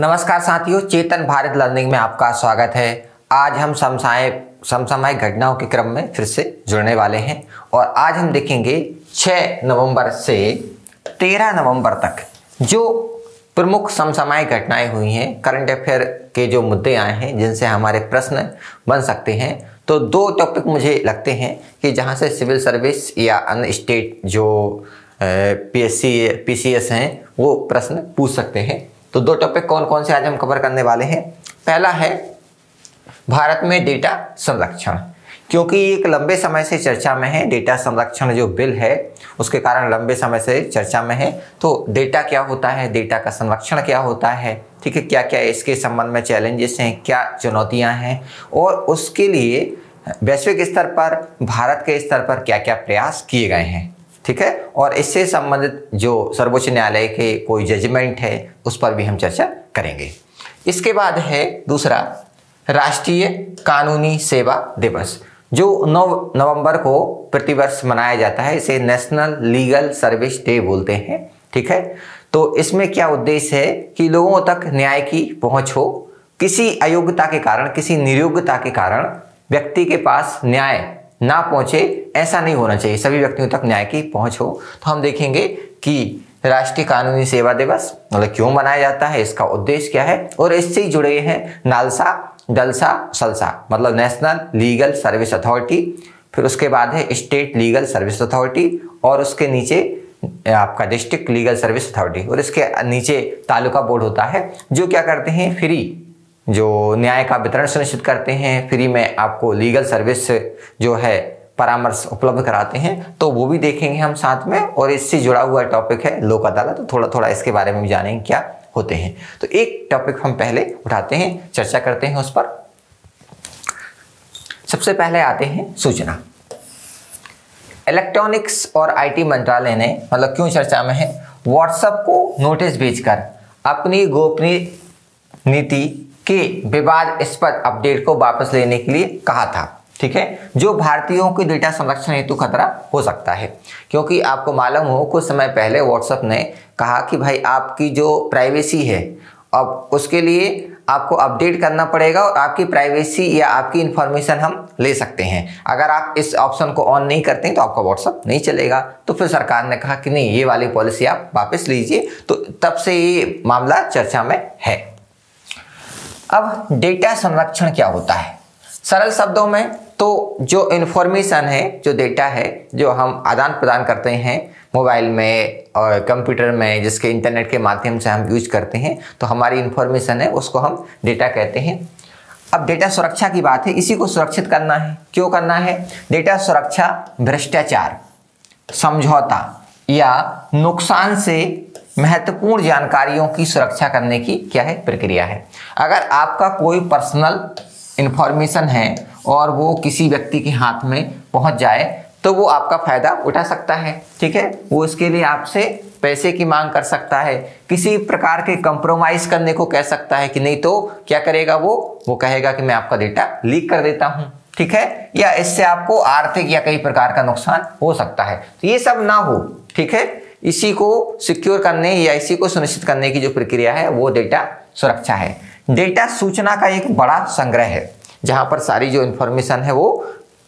नमस्कार साथियों, चेतन भारत लर्निंग में आपका स्वागत है। आज हम समसामयिक घटनाओं के क्रम में फिर से जुड़ने वाले हैं और आज हम देखेंगे 6 नवंबर से 13 नवंबर तक जो प्रमुख समसामयिक घटनाएं हुई हैं, करंट अफेयर के जो मुद्दे आए हैं जिनसे हमारे प्रश्न बन सकते हैं। तो 2 टॉपिक मुझे लगते हैं कि जहां से सिविल सर्विस या अन्य स्टेट जो PCS हैं वो प्रश्न पूछ सकते हैं। तो 2 टॉपिक कौन कौन से आज हम कवर करने वाले हैं। पहला है भारत में डेटा संरक्षण, क्योंकि एक लंबे समय से चर्चा में है। डेटा संरक्षण जो बिल है उसके कारण लंबे समय से चर्चा में है। तो डेटा क्या होता है, डेटा का संरक्षण क्या होता है, ठीक है, क्या क्या इसके संबंध में चैलेंजेस हैं, क्या चुनौतियां हैं और उसके लिए वैश्विक स्तर पर, भारत के स्तर पर क्या क्या प्रयास किए गए हैं, ठीक है। और इससे संबंधित जो सर्वोच्च न्यायालय के कोई जजमेंट है उस पर भी हम चर्चा करेंगे। इसके बाद है दूसरा राष्ट्रीय कानूनी सेवा दिवस, जो 9 नवंबर को प्रतिवर्ष मनाया जाता है। इसे नेशनल लीगल सर्विस डे बोलते हैं, ठीक है। तो इसमें क्या उद्देश्य है कि लोगों तक न्याय की पहुंच हो, किसी अयोग्यता के कारण, किसी नियोग्यता के कारण व्यक्ति के पास न्याय ना पहुंचे, ऐसा नहीं होना चाहिए। सभी व्यक्तियों तक न्याय की पहुंच हो। तो हम देखेंगे कि राष्ट्रीय कानूनी सेवा दिवस मतलब क्यों मनाया जाता है, इसका उद्देश्य क्या है और इससे ही जुड़े हैं नालसा, डलसा, सलसा मतलब नेशनल लीगल सर्विस अथॉरिटी, फिर उसके बाद है स्टेट लीगल सर्विस अथॉरिटी और उसके नीचे आपका डिस्ट्रिक्ट लीगल सर्विस अथॉरिटी और इसके नीचे तालुका बोर्ड होता है, जो क्या करते हैं, फ्री जो न्याय का वितरण सुनिश्चित करते हैं, फ्री में आपको लीगल सर्विस जो है परामर्श उपलब्ध कराते हैं। तो वो भी देखेंगे हम साथ में। और इससे जुड़ा हुआ टॉपिक है लोक अदालत, तो थोड़ा थोड़ा इसके बारे में भी जानेंगे क्या होते हैं। तो एक टॉपिक हम पहले उठाते हैं, चर्चा करते हैं उस पर। सबसे पहले आते हैं सूचना। इलेक्ट्रॉनिक्स और IT मंत्रालय ने मतलब क्यों चर्चा में है, व्हाट्सएप को नोटिस भेजकर अपनी गोपनीय नीति के विवादास्पद अपडेट को वापस लेने के लिए कहा था, ठीक है, जो भारतीयों के डेटा संरक्षण हेतु खतरा हो सकता है। क्योंकि आपको मालूम हो कुछ समय पहले व्हाट्सएप ने कहा कि भाई आपकी जो प्राइवेसी है अब उसके लिए आपको अपडेट करना पड़ेगा और आपकी प्राइवेसी या आपकी इंफॉर्मेशन हम ले सकते हैं। अगर आप इस ऑप्शन को ऑन नहीं करते हैं तो आपका व्हाट्सएप नहीं चलेगा। तो फिर सरकार ने कहा कि नहीं, ये वाली पॉलिसी आप वापस लीजिए। तो तब से ये मामला चर्चा में है। अब डेटा संरक्षण क्या होता है, सरल शब्दों में तो जो इन्फॉर्मेशन है, जो डेटा है, जो हम आदान प्रदान करते हैं मोबाइल में और कंप्यूटर में, जिसके इंटरनेट के माध्यम से हम यूज करते हैं, तो हमारी इन्फॉर्मेशन है उसको हम डेटा कहते हैं। अब डेटा सुरक्षा की बात है, इसी को सुरक्षित करना है। क्यों करना है? डेटा सुरक्षा भ्रष्टाचार, समझौता या नुकसान से महत्वपूर्ण जानकारियों की सुरक्षा करने की क्या है, प्रक्रिया है। अगर आपका कोई पर्सनल इंफॉर्मेशन है और वो किसी व्यक्ति के हाथ में पहुंच जाए तो वो आपका फायदा उठा सकता है, ठीक है। वो इसके लिए आपसे पैसे की मांग कर सकता है, किसी प्रकार के कंप्रोमाइज करने को कह सकता है कि नहीं तो क्या करेगा वो कहेगा कि मैं आपका डेटा लीक कर देता हूं, ठीक है, या इससे आपको आर्थिक या कई प्रकार का नुकसान हो सकता है। तो ये सब ना हो, ठीक है। इसी को सिक्योर करने या इसी को सुनिश्चित करने की जो प्रक्रिया है वो डेटा सुरक्षा है। डेटा सूचना का एक बड़ा संग्रह है जहां पर सारी जो इंफॉर्मेशन है वो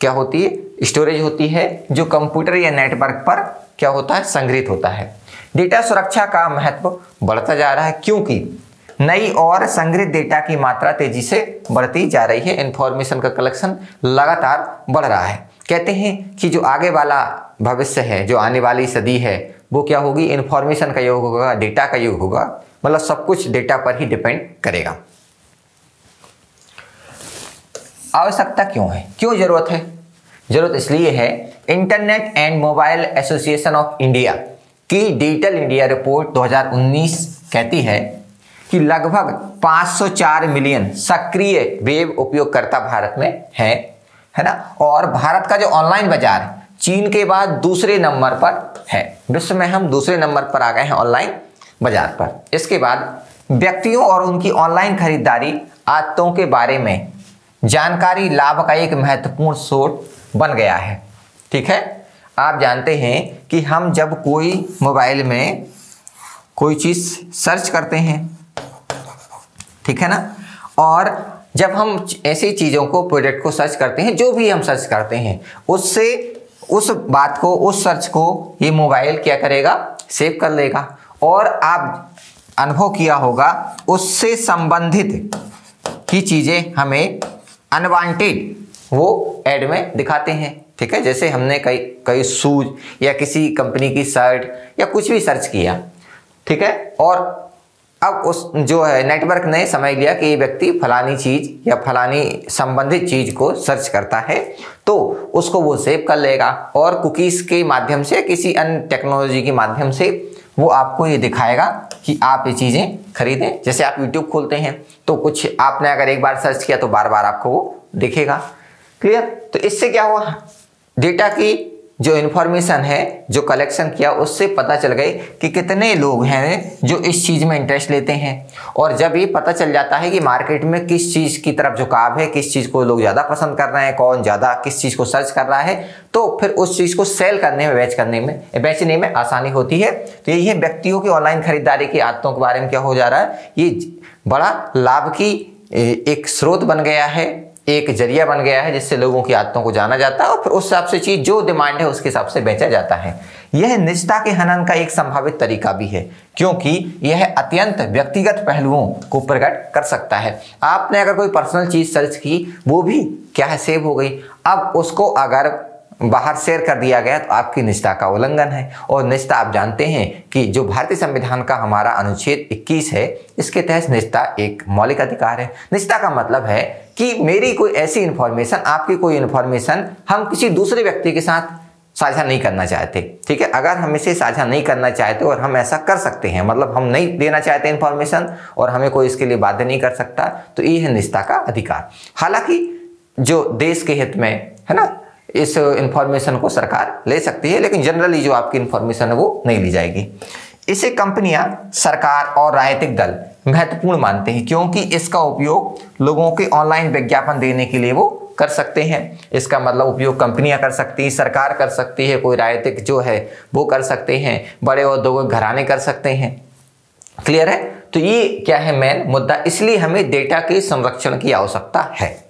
क्या होती है, स्टोरेज होती है, जो कंप्यूटर या नेटवर्क पर क्या होता है, संग्रहित होता है। डेटा सुरक्षा का महत्व बढ़ता जा रहा है क्योंकि नई और संग्रहित डेटा की मात्रा तेजी से बढ़ती जा रही है। इंफॉर्मेशन का कलेक्शन लगातार बढ़ रहा है। कहते हैं कि जो आगे वाला भविष्य है, जो आने वाली सदी है, वो क्या होगी, इंफॉर्मेशन का युग होगा, डेटा का युग होगा। मतलब सब कुछ डेटा पर ही डिपेंड करेगा। आवश्यकता क्यों है, क्यों जरूरत है? जरूरत इसलिए है, internet and mobile association of India की डिजिटल इंडिया रिपोर्ट 2019 कहती है कि लगभग 504 मिलियन सक्रिय वेब उपयोगकर्ता भारत में है ना। और भारत का जो ऑनलाइन बाजार चीन के बाद दूसरे नंबर पर है। विश्व में हम दूसरे नंबर पर आ गए हैं ऑनलाइन बाजार पर। इसके बाद व्यक्तियों और उनकी ऑनलाइन खरीदारी आदतों के बारे में जानकारी लाभ का एक महत्वपूर्ण स्रोत बन गया है, ठीक है। आप जानते हैं कि हम जब कोई मोबाइल में कोई चीज़ सर्च करते हैं ठीक है ना। और जब हम ऐसी चीज़ों को, प्रोडक्ट को सर्च करते हैं, जो भी हम सर्च करते हैं, उससे उस बात को, उस सर्च को ये मोबाइल क्या करेगा, सेव कर लेगा। और आप अनुभव किया होगा, उससे संबंधित की चीज़ें हमें अनवांटेड वो ऐड में दिखाते हैं, ठीक है। जैसे हमने कई शूज या किसी कंपनी की शर्ट या कुछ भी सर्च किया, ठीक है, और अब उस जो है नेटवर्क ने समझ लिया कि ये व्यक्ति फलानी चीज़ या फलानी संबंधित चीज़ को सर्च करता है, तो उसको वो सेव कर लेगा और कुकीज़ के माध्यम से, किसी अन्य टेक्नोलॉजी के माध्यम से वो आपको ये दिखाएगा कि आप ये चीज़ें खरीदें। जैसे आप YouTube खोलते हैं तो कुछ आपने अगर एक बार सर्च किया तो बार बार आपको वो दिखेगा। क्लियर। तो इससे क्या हुआ, डेटा की जो इन्फॉर्मेशन है, जो कलेक्शन किया, उससे पता चल गई कि कितने लोग हैं जो इस चीज़ में इंटरेस्ट लेते हैं। और जब ये पता चल जाता है कि मार्केट में किस चीज़ की तरफ झुकाव है, किस चीज़ को लोग ज़्यादा पसंद कर रहे हैं, कौन ज़्यादा किस चीज़ को सर्च कर रहा है, तो फिर उस चीज़ को सेल करने में, बेचने में आसानी होती है। तो यही है व्यक्तियों की ऑनलाइन खरीदारी की आदतों के बारे में क्या हो जा रहा है, ये बड़ा लाभ की एक स्रोत बन गया है, एक जरिया बन गया है, जिससे लोगों की आदतों को जाना जाता है और फिर उस हिसाब से चीज जो डिमांड है उसके हिसाब से बेचा जाता है। यह निजता के हनन का एक संभावित तरीका भी है, क्योंकि यह अत्यंत व्यक्तिगत पहलुओं को प्रकट कर सकता है। आपने अगर कोई पर्सनल चीज सर्च की, वो भी क्या है, सेव हो गई। अब उसको अगर बाहर शेयर कर दिया गया तो आपकी निजता का उल्लंघन है। और निजता आप जानते हैं कि जो भारतीय संविधान का हमारा अनुच्छेद 21 है, इसके तहत निजता एक मौलिक अधिकार है। निजता का मतलब है कि मेरी कोई ऐसी इंफॉर्मेशन, आपकी कोई इंफॉर्मेशन हम किसी दूसरे व्यक्ति के साथ साझा नहीं करना चाहते, ठीक है। अगर हम इसे साझा नहीं करना चाहते और हम ऐसा कर सकते हैं, मतलब हम नहीं देना चाहते इंफॉर्मेशन और हमें कोई इसके लिए बाध्य नहीं कर सकता, तो ये है निजता का अधिकार। हालांकि जो देश के हित में है ना, इस इंफॉर्मेशन को सरकार ले सकती है, लेकिन जनरली जो आपकी इंफॉर्मेशन है वो नहीं ली जाएगी। इसे कंपनियां, सरकार और राजनीतिक दल महत्वपूर्ण मानते हैं, क्योंकि इसका उपयोग लोगों के ऑनलाइन विज्ञापन देने के लिए वो कर सकते हैं। इसका मतलब उपयोग कंपनियां कर सकती हैं, सरकार कर सकती है, कोई राजनीतिक जो है वो कर सकते हैं, बड़े औद्योगिक घराने कर सकते हैं। क्लियर है। तो ये क्या है मेन मुद्दा, इसलिए हमें डेटा के संरक्षण की आवश्यकता है।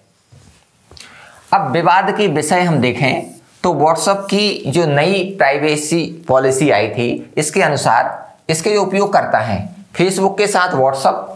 अब विवाद के विषय हम देखें तो व्हाट्सएप की जो नई प्राइवेसी पॉलिसी आई थी, इसके अनुसार इसके जो उपयोगकर्ता हैं फेसबुक के साथ व्हाट्सएप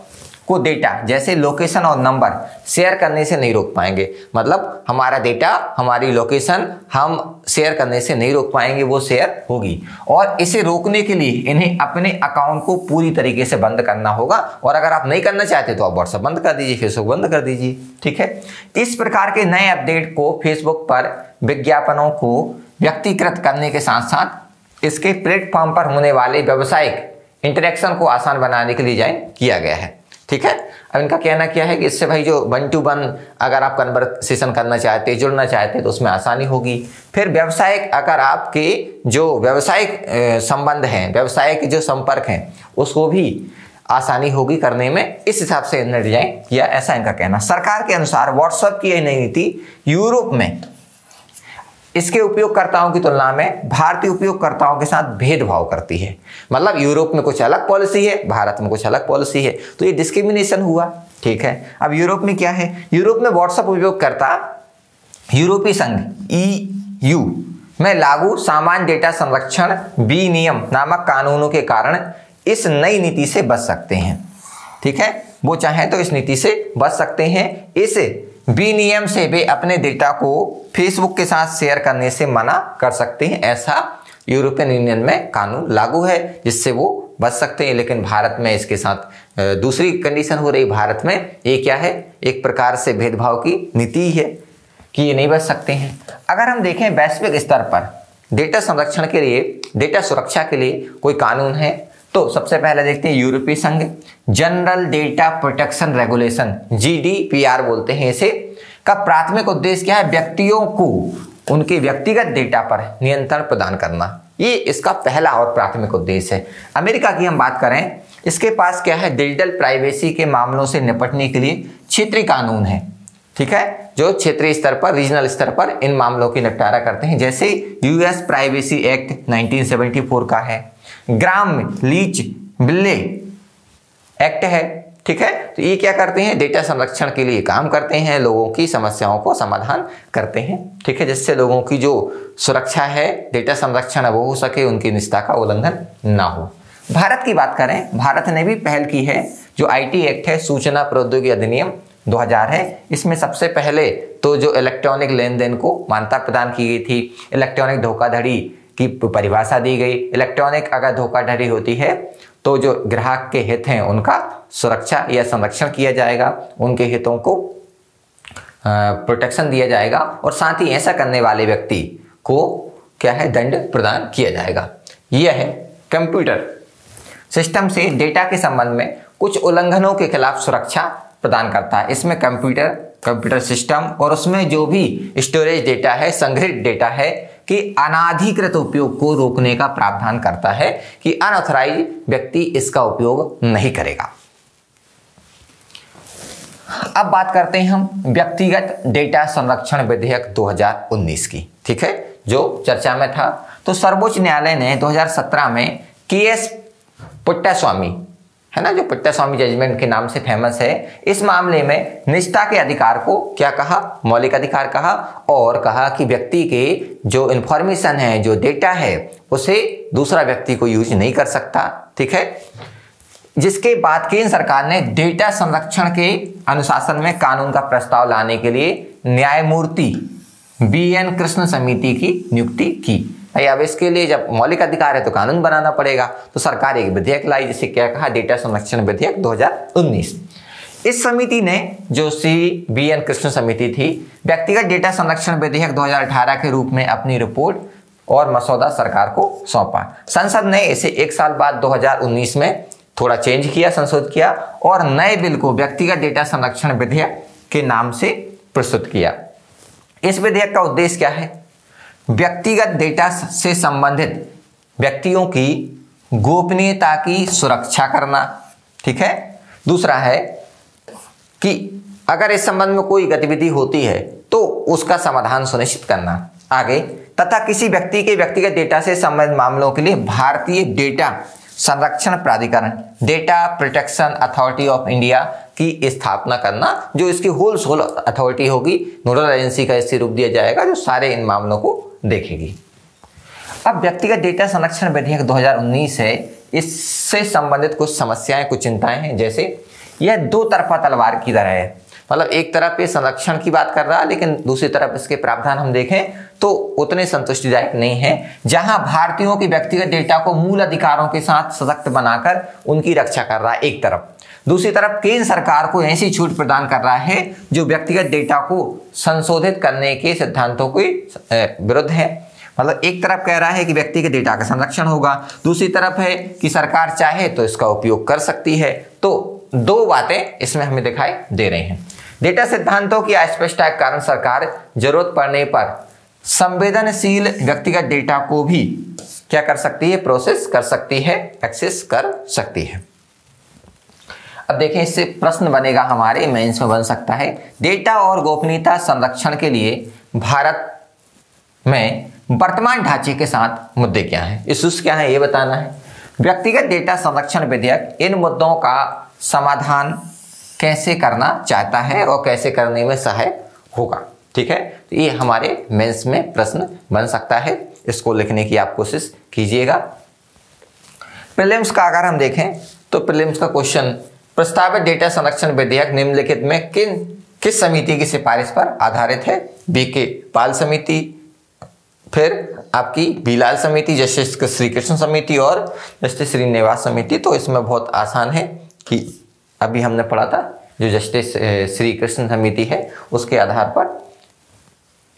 को डेटा जैसे लोकेशन और नंबर शेयर करने से नहीं रोक पाएंगे। मतलब हमारा डेटा, हमारी लोकेशन हम शेयर करने से नहीं रोक पाएंगे, वो शेयर होगी। और इसे रोकने के लिए इन्हें अपने अकाउंट को पूरी तरीके से बंद करना होगा। और अगर आप नहीं करना चाहते तो आप व्हाट्सएप बंद कर दीजिए, फेसबुक बंद कर दीजिए, ठीक है। इस प्रकार के नए अपडेट को फेसबुक पर विज्ञापनों को व्यक्तिगत करने के साथ साथ इसके प्लेटफॉर्म पर होने वाले व्यावसायिक इंटरेक्शन को आसान बनाने के लिए डिजाइन किया गया है, ठीक है। अब इनका कहना क्या है कि इससे भाई जो 1 to 1 अगर आप कन्वर्सेशन करना चाहते, जुड़ना चाहते तो उसमें आसानी होगी। फिर व्यावसायिक, अगर आपके जो व्यावसायिक संबंध हैं, व्यावसायिक जो संपर्क हैं, उसको भी आसानी होगी करने में। इस हिसाब से इन्होंने डिजाइन किया, ऐसा इनका कहना। सरकार के अनुसार व्हाट्सएप की यह नई नीति यूरोप में इसके उपयोगकर्ताओं की तुलना में भारतीय उपयोगकर्ताओं के साथ भेदभाव करती है। मतलब यूरोप में कुछ अलग पॉलिसी है, भारत में कुछ अलग पॉलिसी है, तो ये डिस्क्रिमिनेशन हुआ, ठीक है। अब यूरोप में क्या है, यूरोप में व्हाट्सएप उपयोगकर्ता यूरोपीय संघ EU में लागू सामान्य डेटा संरक्षण विनियम नामक कानूनों के कारण इस नई नीति से बच सकते हैं, ठीक है। वो चाहे तो इस नीति से बच सकते हैं। इस विनियम से वे अपने डेटा को फेसबुक के साथ शेयर करने से मना कर सकते हैं। ऐसा यूरोपियन यूनियन में कानून लागू है जिससे वो बच सकते हैं। लेकिन भारत में इसके साथ दूसरी कंडीशन हो रही। भारत में ये क्या है, एक प्रकार से भेदभाव की नीति है कि ये नहीं बच सकते हैं। अगर हम देखें वैश्विक स्तर पर डेटा संरक्षण के लिए, डेटा सुरक्षा के लिए कोई कानून है, तो सबसे पहले देखते हैं यूरोपीय संघ general data protection regulation, GDPR बोलते हैं इसे, का प्राथमिक उद्देश्य क्या है, व्यक्तियों को उनके व्यक्तिगत डेटा पर नियंत्रण प्रदान करना। ये इसका पहला और प्राथमिक उद्देश्य है। अमेरिका की हम बात करें, इसके पास क्या है, डिजिटल प्राइवेसी के मामलों से निपटने के लिए क्षेत्रीय कानून है, ठीक है, जो क्षेत्रीय स्तर पर, रीजनल स्तर पर इन मामलों की निपटारा करते हैं। जैसे US प्राइवेसी एक्ट 1974 का है, ग्राम लीच बिल्ले एक्ट है, ठीक है। तो ये क्या करते हैं, डेटा संरक्षण के लिए काम करते हैं, लोगों की समस्याओं को समाधान करते हैं, ठीक है, जिससे लोगों की जो सुरक्षा है, डेटा संरक्षण वो हो सके, उनकी निजता का उल्लंघन ना हो। भारत की बात करें, भारत ने भी पहल की है, जो IT एक्ट है, सूचना प्रौद्योगिकी अधिनियम 2000 है। इसमें सबसे पहले तो जो इलेक्ट्रॉनिक लेन देन को मान्यता प्रदान की गई थी, इलेक्ट्रॉनिक धोखाधड़ी की परिभाषा दी गई। इलेक्ट्रॉनिक अगर धोखाधड़ी होती है तो जो ग्राहक के हित हैं उनका सुरक्षा या संरक्षण किया जाएगा, उनके हितों को प्रोटेक्शन दिया जाएगा, और साथ ही ऐसा करने वाले व्यक्ति को क्या है, दंड प्रदान किया जाएगा। यह है कंप्यूटर सिस्टम से डेटा के संबंध में कुछ उल्लंघनों के खिलाफ सुरक्षा प्रदान करता है। इसमें कंप्यूटर सिस्टम और उसमें जो भी स्टोरेज डेटा है, संग्रहित डेटा है, कि अनाधिकृत उपयोग को रोकने का प्रावधान करता है कि अनऑथराइज व्यक्ति इसका उपयोग नहीं करेगा। अब बात करते हैं हम व्यक्तिगत डेटा संरक्षण विधेयक 2019 की, ठीक है, जो चर्चा में था। तो सर्वोच्च न्यायालय ने 2017 में केएस पुट्टास्वामी, है ना, जो पुट्टास्वामी जजमेंट के नाम से फेमस है, इस मामले में निजता के अधिकार को क्या कहा, मौलिक अधिकार कहा, और कहा कि व्यक्ति के जो इंफॉर्मेशन है, जो डेटा है, उसे दूसरा व्यक्ति को यूज नहीं कर सकता, ठीक है। जिसके बाद केंद्र सरकार ने डेटा संरक्षण के अनुशासन में कानून का प्रस्ताव लाने के लिए न्यायमूर्ति BN कृष्ण समिति की नियुक्ति की। अब इसके लिए जब मौलिक अधिकार है तो कानून बनाना पड़ेगा, तो सरकार एक विधेयक लाई, जिसे क्या कहा, डेटा संरक्षण विधेयक 2019। इस समिति ने, जो BN कृष्ण समिति थी, व्यक्तिगत डेटा संरक्षण विधेयक 2018 के रूप में अपनी रिपोर्ट और मसौदा सरकार को सौंपा। संसद ने इसे एक साल बाद 2019 में थोड़ा चेंज किया, संशोधित किया, और नए बिल को व्यक्तिगत डेटा संरक्षण विधेयक के नाम से प्रस्तुत किया। इस विधेयक का उद्देश्य क्या है, व्यक्तिगत डेटा से संबंधित व्यक्तियों की गोपनीयता की सुरक्षा करना, ठीक है। दूसरा है कि अगर इस संबंध में कोई गतिविधि होती है तो उसका समाधान सुनिश्चित करना आगे, तथा किसी व्यक्ति के व्यक्तिगत डेटा से संबंधित मामलों के लिए भारतीय डेटा संरक्षण प्राधिकरण, data protection authority of India की स्थापना करना, जो इसकी होल सोल अथॉरिटी होगी, नोडल एजेंसी का इससे रूप दिया जाएगा, जो सारे इन मामलों को देखेगी। अब व्यक्तिगत डेटा संरक्षण विधेयक 2019 है, इससे संबंधित कुछ समस्याएं, कुछ चिंताएं हैं। जैसे यह दो तरफा तलवार की तरह है, मतलब एक तरफ ये संरक्षण की बात कर रहा है, लेकिन दूसरी तरफ इसके प्रावधान हम देखें तो उतने संतुष्टिदायक नहीं है। जहां भारतीयों के व्यक्तिगत डेटा को मूल अधिकारों के साथ सशक्त बनाकर उनकी रक्षा कर रहा है एक तरफ, दूसरी तरफ केंद्र सरकार को ऐसी छूट प्रदान कर रहा है जो व्यक्तिगत डेटा को संशोधित करने के सिद्धांतों के विरुद्ध है। मतलब एक तरफ कह रहा है कि व्यक्ति के डेटा का संरक्षण होगा, दूसरी तरफ है कि सरकार चाहे तो इसका उपयोग कर सकती है। तो दो बातें इसमें हमें दिखाई दे रही हैं। डेटा सिद्धांतों की अस्पष्टता के कारण सरकार जरूरत पड़ने पर संवेदनशील व्यक्तिगत डेटा को भी क्या कर सकती है, प्रोसेस कर सकती है, एक्सेस कर सकती है। अब देखें, इससे प्रश्न बनेगा हमारे मेंस में बन सकता है, डेटा और गोपनीयता संरक्षण के लिए भारत में वर्तमान ढांचे के साथ मुद्दे क्या हैं, इश्यूज क्या हैं, ये बताना है। व्यक्तिगत डेटा संरक्षण विधेयक इन मुद्दों का समाधान कैसे करना चाहता है और कैसे करने में सहायक होगा, ठीक है। तो ये हमारे मेंस में प्रश्न बन सकता है, इसको लिखने की आप कोशिश कीजिएगा। प्रीलिम्स का अगर हम देखें तो प्रीलिम्स का क्वेश्चन, प्रस्तावित डेटा संरक्षण विधेयक निम्नलिखित में किस समिति की सिफारिश पर आधारित है? BK पाल समिति, फिर आपकी बीलाल समिति, जस्टिस श्री कृष्ण समिति और जस्टिस श्रीनिवास समिति। तो इसमें बहुत आसान है कि अभी हमने पढ़ा था, जो जस्टिस श्री कृष्ण समिति है उसके आधार पर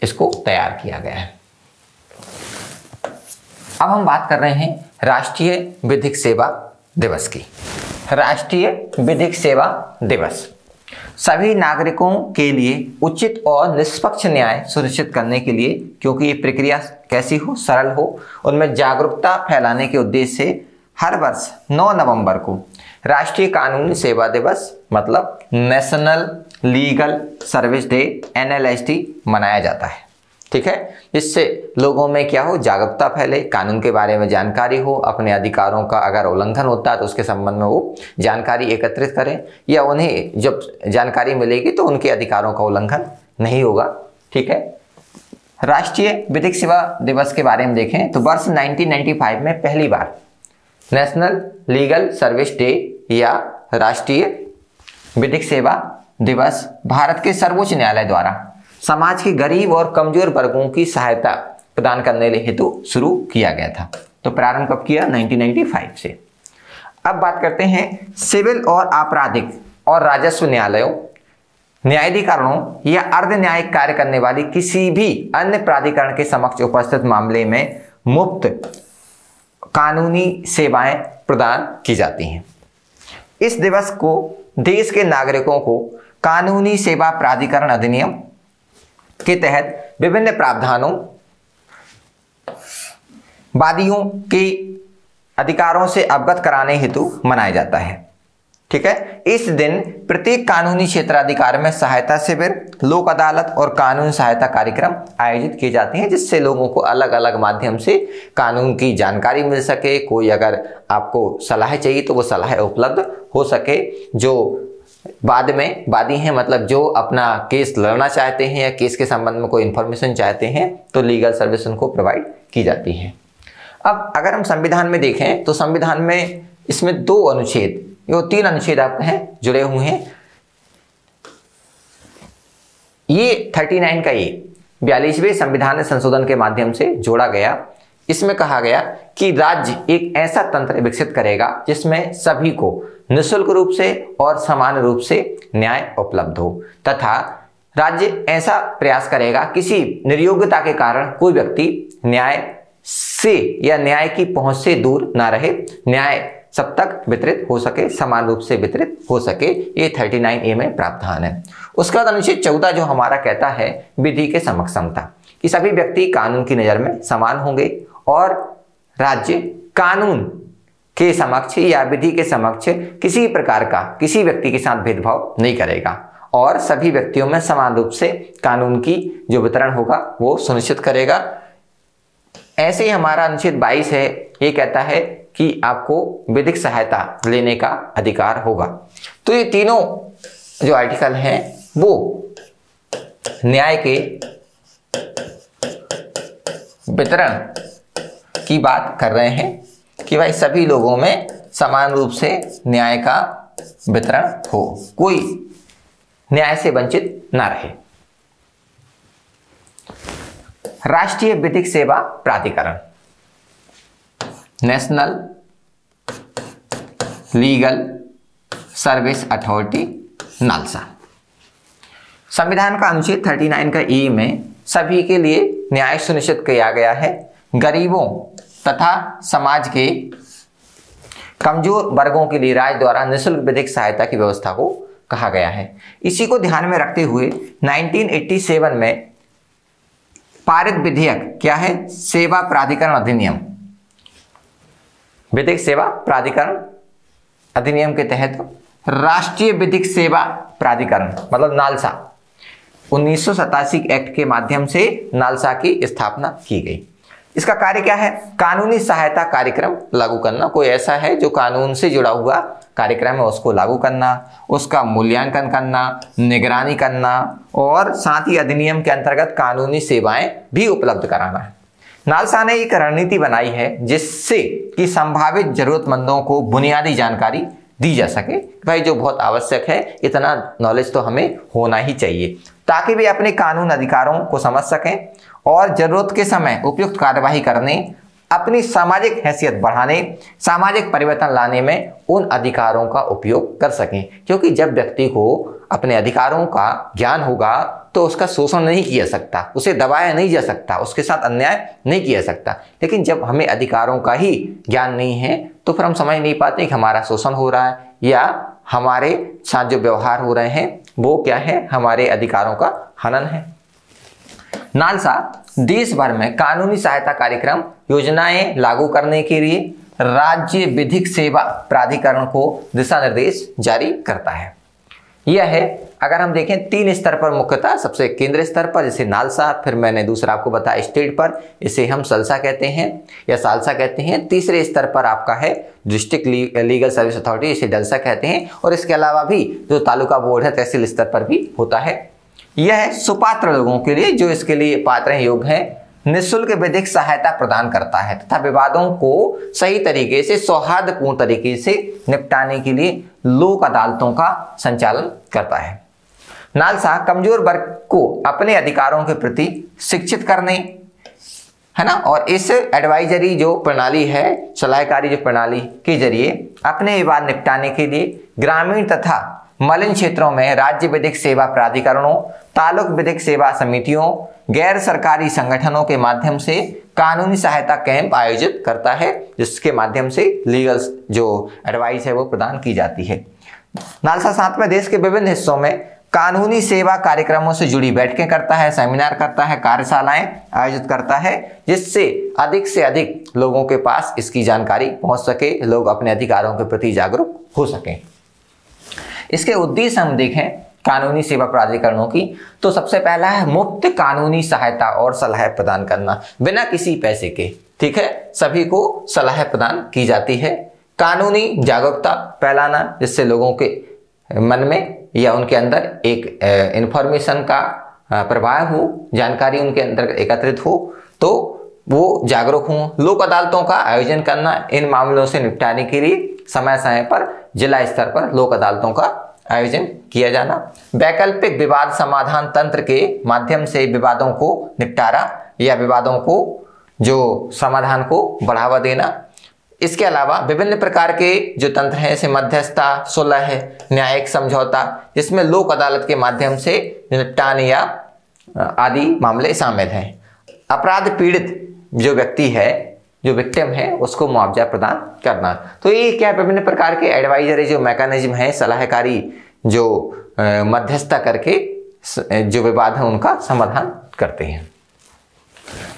इसको तैयार किया गया है। अब हम बात कर रहे हैं राष्ट्रीय विधिक सेवा दिवस की। राष्ट्रीय विधिक सेवा दिवस सभी नागरिकों के लिए उचित और निष्पक्ष न्याय सुनिश्चित करने के लिए, क्योंकि ये प्रक्रिया कैसी हो, सरल हो, उनमें जागरूकता फैलाने के उद्देश्य से हर वर्ष 9 नवंबर को राष्ट्रीय कानूनी सेवा दिवस मतलब national legal service day NLSD मनाया जाता है, ठीक है, जिससे लोगों में क्या हो, जागरूकता फैले, कानून के बारे में जानकारी हो, अपने अधिकारों का अगर उल्लंघन होता है तो उसके संबंध में वो जानकारी एकत्रित करें, या उन्हें जब जानकारी मिलेगी तो उनके अधिकारों का उल्लंघन नहीं होगा। ठीक है, राष्ट्रीय विधिक सेवा दिवस के बारे में देखें तो वर्ष 1995 में पहली बार नेशनल लीगल सर्विस डे या राष्ट्रीय विधिक सेवा दिवस भारत के सर्वोच्च न्यायालय द्वारा समाज के गरीब और कमजोर वर्गों की सहायता प्रदान करने हेतु शुरू किया गया था। तो प्रारंभ कब किया? 1995 से। अब बात करते हैं सिविल और आपराधिक और राजस्व न्यायालयों, न्यायाधिकरणों या अर्ध न्यायिक कार्य करने वाली किसी भी अन्य प्राधिकरण के समक्ष उपस्थित मामले में मुफ्त कानूनी सेवाएं प्रदान की जाती हैं। इस दिवस को देश के नागरिकों को कानूनी सेवा प्राधिकरण अधिनियम के तहत विभिन्न प्रावधानों, वादियों के अधिकारों से अवगत कराने हेतु मनाया जाता है। ठीक है, इस दिन प्रत्येक कानूनी क्षेत्राधिकार में सहायता शिविर, लोक अदालत और कानून सहायता कार्यक्रम आयोजित किए जाते हैं, जिससे लोगों को अलग अलग माध्यम से कानून की जानकारी मिल सके। कोई अगर आपको सलाह चाहिए तो वो सलाह उपलब्ध हो सके। जो बाद में वादी हैं, मतलब जो अपना केस लड़ना चाहते हैं या केस के संबंध में कोई इंफॉर्मेशन चाहते हैं, तो लीगल सर्विस उनको प्रोवाइड की जाती है। अब अगर हम संविधान में देखें तो संविधान में इसमें 2 अनुच्छेद, ये 3 अनुच्छेद आपके हैं जुड़े हुए हैं। ये 39 का ये 42वें संविधान संशोधन के माध्यम से जोड़ा गया। इसमें कहा गया कि राज्य एक ऐसा तंत्र विकसित करेगा जिसमें सभी को निःशुल्क रूप से और समान रूप से न्याय उपलब्ध हो, तथा राज्य ऐसा प्रयास करेगा किसी निर्योग्यता के कारण कोई व्यक्ति न्याय से या न्याय की पहुंच से दूर ना रहे, न्याय सब तक वितरित हो सके, समान रूप से वितरित हो सके। ये 39A में प्रावधान है। उसके बाद अनुच्छेद 14 जो हमारा कहता है विधि के समक्ष समता, कि सभी व्यक्ति कानून की नजर में समान होंगे और राज्य कानून के समक्ष या विधि के समक्ष किसी प्रकार का किसी व्यक्ति के साथ भेदभाव नहीं करेगा और सभी व्यक्तियों में समान रूप से कानून की जो वितरण होगा वो सुनिश्चित करेगा। ऐसे ही हमारा अनुच्छेद 22 है, ये कहता है कि आपको विधिक सहायता लेने का अधिकार होगा। तो ये तीनों जो आर्टिकल हैं वो न्याय के वितरण की बात कर रहे हैं कि भाई सभी लोगों में समान रूप से न्याय का वितरण हो, कोई न्याय से वंचित ना रहे। राष्ट्रीय विधिक सेवा प्राधिकरण, national legal service authority, NALSA. संविधान का अनुच्छेद 39 का ई में सभी के लिए न्याय सुनिश्चित किया गया है। गरीबों तथा समाज के कमजोर वर्गों के लिए राज्य द्वारा निःशुल्क विधिक सहायता की व्यवस्था को कहा गया है। इसी को ध्यान में रखते हुए 1987 में पारित विधेयक क्या है? सेवा प्राधिकरण अधिनियम, विधिक सेवा प्राधिकरण अधिनियम के तहत राष्ट्रीय विधिक सेवा प्राधिकरण मतलब नालसा 1987 एक्ट के माध्यम से नालसा की स्थापना की गई। इसका कार्य क्या है? कानूनी सहायता कार्यक्रम लागू करना। कोई ऐसा है जो कानून से जुड़ा हुआ कार्यक्रम है उसको लागू करना, उसका मूल्यांकन करना, निगरानी करना और साथ ही अधिनियम के अंतर्गत कानूनी सेवाएं भी उपलब्ध कराना है। नालसा ने एक रणनीति बनाई है जिससे कि संभावित जरूरतमंदों को बुनियादी जानकारी दी जा सके। भाई जो बहुत आवश्यक है, इतना नॉलेज तो हमें होना ही चाहिए ताकि वे अपने कानून अधिकारों को समझ सकें और जरूरत के समय उपयुक्त कार्यवाही करने, अपनी सामाजिक हैसियत बढ़ाने, सामाजिक परिवर्तन लाने में उन अधिकारों का उपयोग कर सकें। क्योंकि जब व्यक्ति को अपने अधिकारों का ज्ञान होगा तो उसका शोषण नहीं किया सकता, उसे दबाया नहीं जा सकता, उसके साथ अन्याय नहीं किया सकता। लेकिन जब हमें अधिकारों का ही ज्ञान नहीं है तो फिर हम समझ नहीं पाते कि हमारा शोषण हो रहा है या हमारे साथ जो व्यवहार हो रहे हैं वो क्या है, हमारे अधिकारों का हनन है। नालसा देश भर में कानूनी सहायता कार्यक्रम योजनाएं लागू करने के लिए राज्य विधिक सेवा प्राधिकरण को दिशा निर्देश जारी करता है। यह है। अगर हम देखें 3 स्तर पर मुख्यतः, सबसे केंद्रीय स्तर पर जिसे नालसा, फिर मैंने दूसरा आपको बताया स्टेट पर इसे हम सलसा कहते हैं या सालसा कहते हैं, तीसरे स्तर पर आपका है डिस्ट्रिक्ट लीगल सर्विस अथॉरिटी इसे डलसा कहते हैं, और इसके अलावा भी जो तालुका बोर्ड है तहसील स्तर पर भी होता है। यह है सुपात्र लोगों के लिए जो इसके लिए पात्र हैं, योग्य हैं, निःशुल्क विधिक सहायता प्रदान करता है तथा विवादों को सही तरीके से सौहार्दपूर्ण तरीके से निपटाने के लिए लोक अदालतों का संचालन करता है। नालसा कमजोर वर्ग को अपने अधिकारों के प्रति शिक्षित करने, है ना, और इस एडवाइजरी जो प्रणाली है, सलाहकारी जो प्रणाली के जरिए अपने विवाद निपटाने के लिए ग्रामीण तथा मलिन क्षेत्रों में राज्य विधिक सेवा प्राधिकरणों, तालुक विधिक सेवा समितियों, गैर सरकारी संगठनों के माध्यम से कानूनी सहायता कैंप आयोजित करता है, जिसके माध्यम से लीगल जो एडवाइस है वो प्रदान की जाती है। नालसा साथ में देश के विभिन्न हिस्सों में कानूनी सेवा कार्यक्रमों से जुड़ी बैठकें करता है, सेमिनार करता है, कार्यशालाएं आयोजित करता है, जिससे अधिक से अधिक लोगों के पास इसकी जानकारी पहुंच सके, लोग अपने अधिकारों के प्रति जागरूक हो सकें। इसके उद्देश्य हम देखें कानूनी सेवा प्राधिकरणों की, तो सबसे पहला है मुफ्त कानूनी सहायता और सलाह प्रदान करना बिना किसी पैसे के। ठीक है, सभी को सलाह प्रदान की जाती है। कानूनी जागरूकता फैलाना, जिससे लोगों के मन में या उनके अंदर एक इंफॉर्मेशन का प्रवाह हो, जानकारी उनके अंदर एकत्रित हो तो वो जागरूक हों। लोक अदालतों का आयोजन करना, इन मामलों से निपटाने के लिए समय समय पर जिला स्तर पर लोक अदालतों का आयोजन किया जाना। वैकल्पिक विवाद समाधान तंत्र के माध्यम से विवादों को निपटारा या विवादों को जो समाधान को बढ़ावा देना। इसके अलावा विभिन्न प्रकार के जो तंत्र हैं, जैसे मध्यस्थता, सुलह, न्यायिक समझौता, जिसमें लोक अदालत के माध्यम से निपटान या आदि मामले शामिल हैं। अपराध पीड़ित जो व्यक्ति है, जो विक्टिम है, उसको मुआवजा प्रदान करना। तो ये क्या विभिन्न प्रकार के एडवाइजरी जो मैकेनिज्म है, सलाहकारी जो मध्यस्थता करके जो विवाद है उनका समाधान करते हैं।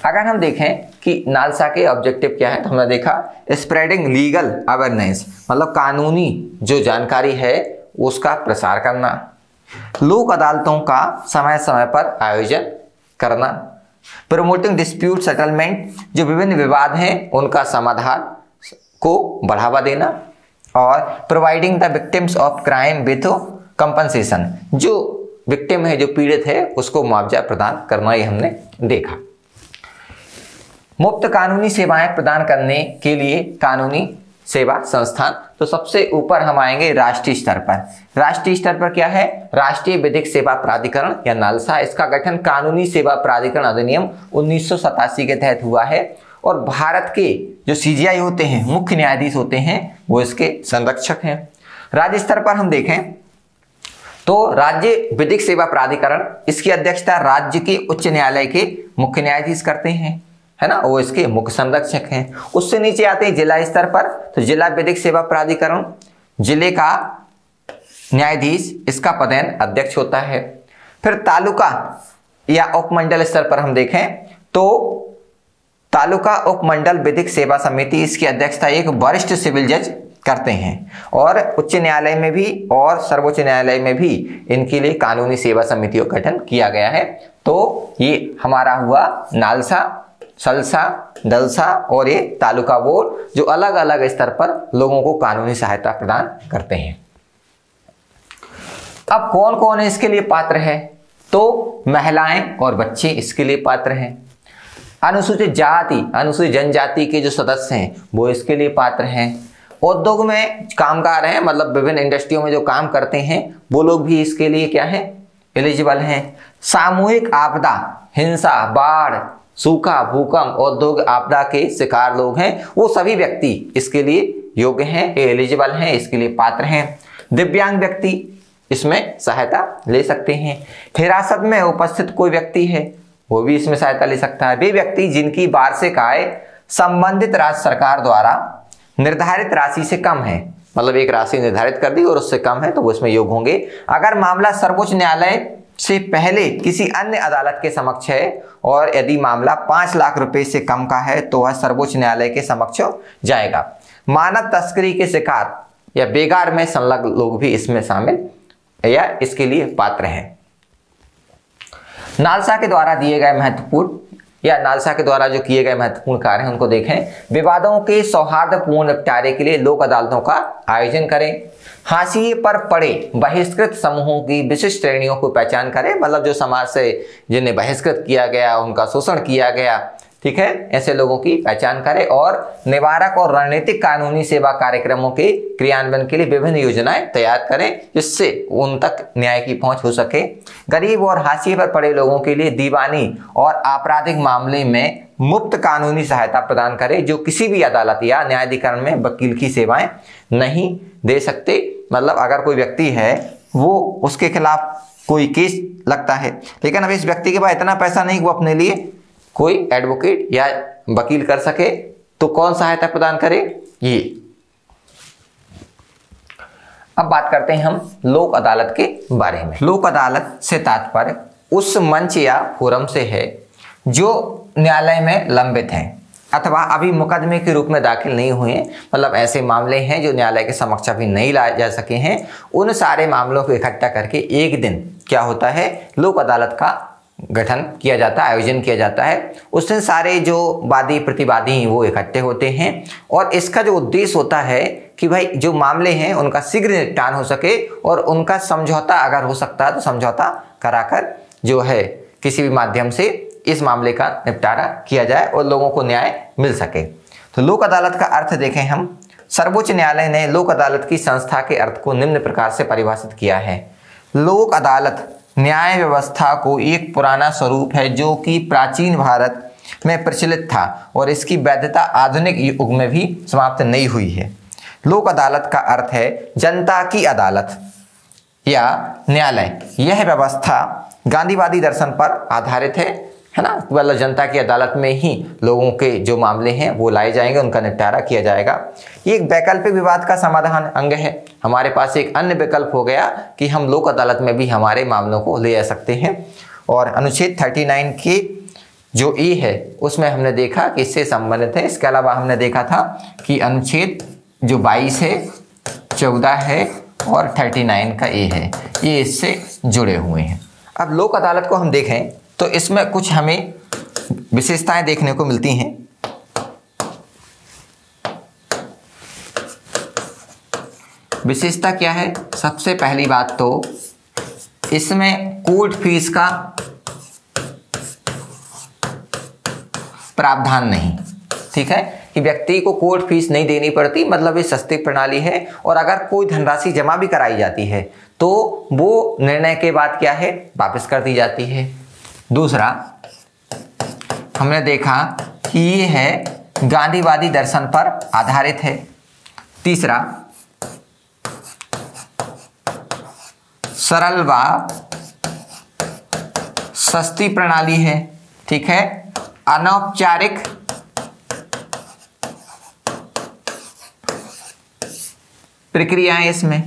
अगर हम देखें कि नालसा के ऑब्जेक्टिव क्या है, तो हमने देखा स्प्रेडिंग लीगल अवेयरनेस, मतलब कानूनी जो जानकारी है उसका प्रसार करना, लोक अदालतों का समय समय पर आयोजन करना, प्रमोटिंग डिस्प्यूट सेटलमेंट, जो विभिन्न विवाद हैं उनका समाधान को बढ़ावा देना, और providing the victims of crime with compensation, जो विक्टिम है, जो पीड़ित है, उसको मुआवजा प्रदान करना, ये हमने देखा। मुफ्त कानूनी सेवाएं प्रदान करने के लिए कानूनी सेवा संस्थान, तो सबसे ऊपर हम आएंगे राष्ट्रीय स्तर पर। राष्ट्रीय स्तर पर क्या है? राष्ट्रीय विधिक सेवा प्राधिकरण या नालसा। इसका गठन कानूनी सेवा प्राधिकरण अधिनियम 1987 के तहत हुआ है, और भारत के जो सीजीआई होते हैं, मुख्य न्यायाधीश होते हैं, वो इसके संरक्षक हैं। राज्य स्तर पर हम देखें तो राज्य विधिक सेवा प्राधिकरण, इसकी अध्यक्षता राज्य के उच्च न्यायालय के मुख्य न्यायाधीश करते हैं, है ना, वो इसके मुख्य संरक्षक हैं। उससे नीचे आते हैं जिला स्तर पर, तो जिला विधिक सेवा प्राधिकरण, जिले का न्यायाधीश, इसका पदेन अध्यक्ष होता है। फिर तालुका या उपमंडल स्तर पर हम देखें तो तालुका उपमंडल विधिक सेवा समिति, इसकी अध्यक्षता एक वरिष्ठ सिविल जज करते हैं, और उच्च न्यायालय में भी और सर्वोच्च न्यायालय में भी इनके लिए कानूनी सेवा समितियों का गठन किया गया है। तो ये हमारा हुआ नालसा, सलसा, डलसा और ये तालुका बोर्ड, जो अलग अलग स्तर पर लोगों को कानूनी सहायता प्रदान करते हैं। अब कौन कौन है इसके लिए पात्र है? तो महिलाएं और बच्चे इसके लिए पात्र हैं। अनुसूचित जाति, अनुसूचित जनजाति के जो सदस्य हैं वो इसके लिए पात्र हैं। उद्योग में कामगार हैं, मतलब विभिन्न इंडस्ट्रियों में जो काम करते हैं वो लोग भी इसके लिए क्या है? एलिजिबल हैं। सामूहिक आपदा, हिंसा, बाढ़, सूखा, भूकंप, औद्योगिक आपदा के शिकार लोग हैं, वो सभी व्यक्ति इसके लिए योग्य हैं, एलिजिबल हैं, इसके लिए पात्र हैं। दिव्यांग व्यक्ति इसमें सहायता ले सकते हैं। हिरासत में उपस्थित कोई व्यक्ति है वो भी इसमें सहायता ले सकता है। वे व्यक्ति जिनकी वार्षिक आय संबंधित राज्य सरकार द्वारा निर्धारित राशि से कम है, मतलब एक राशि निर्धारित कर दी और उससे कम है, तो वो इसमें योग्य होंगे। अगर मामला सर्वोच्च न्यायालय से पहले किसी अन्य अदालत के समक्ष है, और यदि मामला 5 लाख रुपए से कम का है तो वह सर्वोच्च न्यायालय के समक्ष जाएगा। मानव तस्करी के शिकार या बेगार में संलग्न लोग भी इसमें शामिल या इसके लिए पात्र हैं। नालसा के द्वारा दिए गए महत्वपूर्ण या नालसा के द्वारा जो किए गए महत्वपूर्ण कार्य हैं उनको देखें। विवादों के सौहार्दपूर्ण निपटारे के लिए लोक अदालतों का आयोजन करें। हाशिए पर पड़े बहिष्कृत समूहों की विशिष्ट श्रेणियों को पहचान करें, मतलब जो समाज से जिन्हें बहिष्कृत किया गया, उनका शोषण किया गया, ठीक है, ऐसे लोगों की पहचान करें और निवारक और रणनीतिक कानूनी सेवा कार्यक्रमों के क्रियान्वयन के लिए विभिन्न योजनाएं तैयार करें जिससे उन तक न्याय की पहुंच हो सके। गरीब और हाशिए पर पड़े लोगों के लिए दीवानी और आपराधिक मामले में मुफ्त कानूनी सहायता प्रदान करें जो किसी भी अदालत या न्यायाधिकरण में वकील की सेवाएं नहीं दे सकते। मतलब अगर कोई व्यक्ति है, वो उसके खिलाफ कोई केस लगता है, लेकिन अब इस व्यक्ति के पास इतना पैसा नहीं वो अपने लिए कोई एडवोकेट या वकील कर सके, तो कौन सहायता प्रदान करे? ये। अब बात करते हैं हम लोक अदालत के बारे में। लोक अदालत से तात्पर्य उस मंच या फोरम से है जो न्यायालय में लंबित हैं अथवा अभी मुकदमे के रूप में दाखिल नहीं हुए, मतलब ऐसे मामले हैं जो न्यायालय के समक्ष अभी नहीं लाए जा सके हैं। उन सारे मामलों को इकट्ठा करके एक दिन क्या होता है, लोक अदालत का गठन किया जाता है, आयोजन किया जाता है। उस दिन सारे जो वादी प्रतिवादी वो इकट्ठे होते हैं और इसका जो उद्देश्य होता है कि भाई जो मामले हैं उनका शीघ्र निपटान हो सके और उनका समझौता अगर हो सकता है तो समझौता कराकर जो है किसी भी माध्यम से इस मामले का निपटारा किया जाए और लोगों को न्याय मिल सके। तो लोक अदालत का अर्थ देखें हम। सर्वोच्च न्यायालय ने लोक अदालत की संस्था के अर्थ को निम्न प्रकार से परिभाषित किया है। लोक अदालत न्याय व्यवस्था को एक पुराना स्वरूप है जो कि प्राचीन भारत में प्रचलित था और इसकी वैधता आधुनिक युग में भी समाप्त नहीं हुई है। लोक अदालत का अर्थ है जनता की अदालत या न्यायालय। यह व्यवस्था गांधीवादी दर्शन पर आधारित है ना, मतलब जनता की अदालत में ही लोगों के जो मामले हैं वो लाए जाएंगे, उनका निपटारा किया जाएगा। ये एक वैकल्पिक विवाद का समाधान अंग है। हमारे पास एक अन्य विकल्प हो गया कि हम लोक अदालत में भी हमारे मामलों को ले जा सकते हैं। और अनुच्छेद 39 के जो ए है उसमें हमने देखा कि इससे संबंधित है। इसके अलावा हमने देखा था कि अनुच्छेद जो 22 है, 14 है और 39 का ए है, ये इससे जुड़े हुए हैं। अब लोक अदालत को हम देखें तो इसमें कुछ हमें विशेषताएं देखने को मिलती हैं। विशेषता क्या है? सबसे पहली बात तो इसमें कोर्ट फीस का प्रावधान नहीं, ठीक है, कि व्यक्ति को कोर्ट फीस नहीं देनी पड़ती, मतलब ये सस्ती प्रणाली है। और अगर कोई धनराशि जमा भी कराई जाती है तो वो निर्णय के बाद क्या है, वापस कर दी जाती है। दूसरा हमने देखा कि ये है गांधीवादी दर्शन पर आधारित है। तीसरा सरल व सस्ती प्रणाली है, ठीक है। अनौपचारिक प्रक्रियाएं इसमें।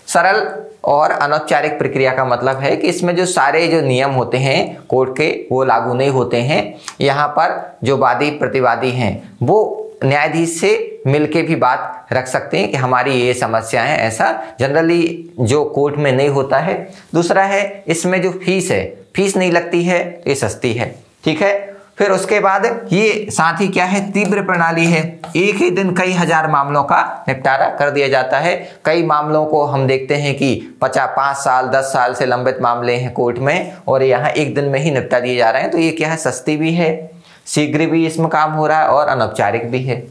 सरल और अनौपचारिक प्रक्रिया का मतलब है कि इसमें जो सारे जो नियम होते हैं कोर्ट के वो लागू नहीं होते हैं। यहाँ पर जो वादी प्रतिवादी हैं वो न्यायाधीश से मिलके भी बात रख सकते हैं कि हमारी ये समस्या है, ऐसा जनरली जो कोर्ट में नहीं होता है। दूसरा है इसमें जो फीस है, फीस नहीं लगती है, ये सस्ती है, ठीक है। फिर उसके बाद ये साथ ही क्या है, तीव्र प्रणाली है। एक ही दिन कई हजार मामलों का निपटारा कर दिया जाता है। कई मामलों को हम देखते हैं कि 5 साल 10 साल से लंबित मामले हैं कोर्ट में और यहाँ एक दिन में ही निपटा दिए जा रहे हैं। तो ये क्या है, सस्ती भी है, शीघ्र भी इसमें काम हो रहा है और अनौपचारिक भी है।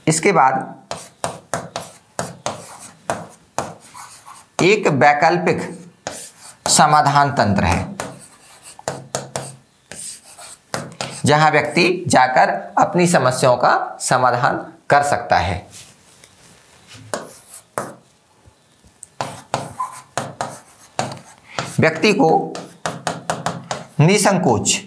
इसके बाद एक वैकल्पिक समाधान तंत्र है जहां व्यक्ति जाकर अपनी समस्याओं का समाधान कर सकता है। व्यक्ति को निसंकोच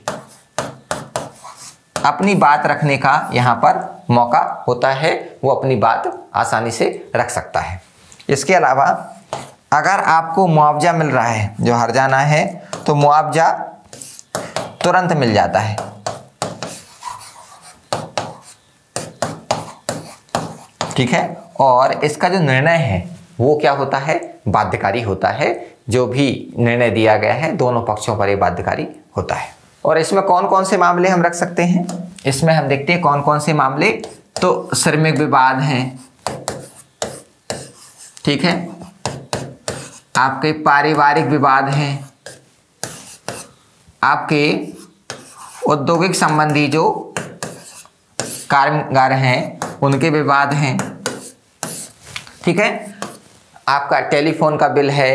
अपनी बात रखने का यहां पर मौका होता है, वो अपनी बात आसानी से रख सकता है। इसके अलावा अगर आपको मुआवजा मिल रहा है, जो हर्जाना है, तो मुआवजा तुरंत मिल जाता है, ठीक है। और इसका जो निर्णय है वो क्या होता है, बाध्यकारी होता है। जो भी निर्णय दिया गया है दोनों पक्षों पर ये बाध्यकारी होता है। और इसमें कौन कौन से मामले हम रख सकते हैं, इसमें हम देखते हैं कौन कौन से मामले। तो श्रमिक विवाद हैं, ठीक है, आपके पारिवारिक विवाद हैं, आपके औद्योगिक संबंधी जो कामगार हैं उनके विवाद हैं, ठीक है, आपका टेलीफोन का बिल है,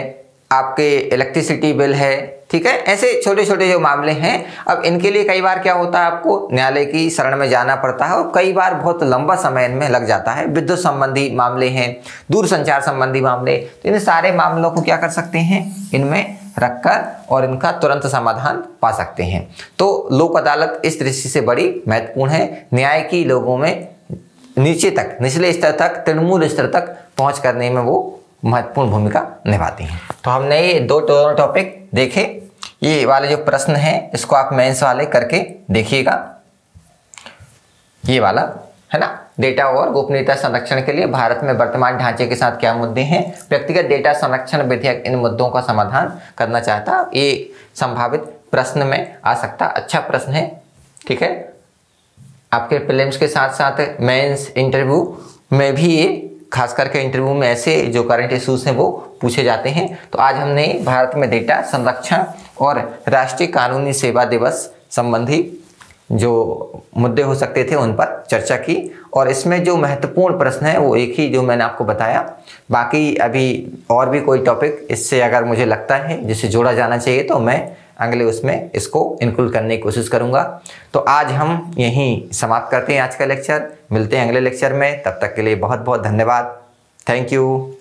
आपके इलेक्ट्रिसिटी बिल है, ठीक है। ऐसे छोटे छोटे जो मामले हैं, अब इनके लिए कई बार क्या होता है, आपको न्यायालय की शरण में जाना पड़ता है और कई बार बहुत लंबा समय इनमें लग जाता है। विद्युत संबंधी मामले हैं, दूरसंचार संबंधी मामले, तो इन सारे मामलों को क्या कर सकते हैं, इनमें रखकर और इनका तुरंत समाधान पा सकते हैं। तो लोक अदालत इस दृष्टि से बड़ी महत्वपूर्ण है, न्याय की लोगों में नीचे तक, निचले स्तर तक, तृणमूल स्तर तक पहुंच करने में वो महत्वपूर्ण भूमिका निभाती हैं। तो हमने ये दो टॉपिक देखे। ये वाले जो प्रश्न हैं इसको आप मेंस वाले करके देखिएगा, ये वाला है ना, डेटा और गोपनीयता संरक्षण के लिए भारत में वर्तमान ढांचे के साथ क्या मुद्दे हैं, व्यक्तिगत डेटा संरक्षण विधेयक इन मुद्दों का समाधान करना चाहता। ये संभावित प्रश्न में आ सकता, अच्छा प्रश्न है, ठीक है। आपके प्रीलिम्स के साथ साथ मेंस इंटरव्यू में भी ये, खास करके इंटरव्यू में ऐसे जो करंट इश्यूज हैं वो पूछे जाते हैं। तो आज हमने भारत में डेटा संरक्षण और राष्ट्रीय कानूनी सेवा दिवस संबंधी जो मुद्दे हो सकते थे उन पर चर्चा की। और इसमें जो महत्वपूर्ण प्रश्न है वो एक ही जो मैंने आपको बताया, बाकी अभी और भी कोई टॉपिक इससे अगर मुझे लगता है जिसे जोड़ा जाना चाहिए तो मैं अगले उसमें इसको इंक्लूड करने की कोशिश करूंगा। तो आज हम यहीं समाप्त करते हैं आज का लेक्चर, मिलते हैं अगले लेक्चर में, तब तक के लिए बहुत बहुत धन्यवाद, थैंक यू।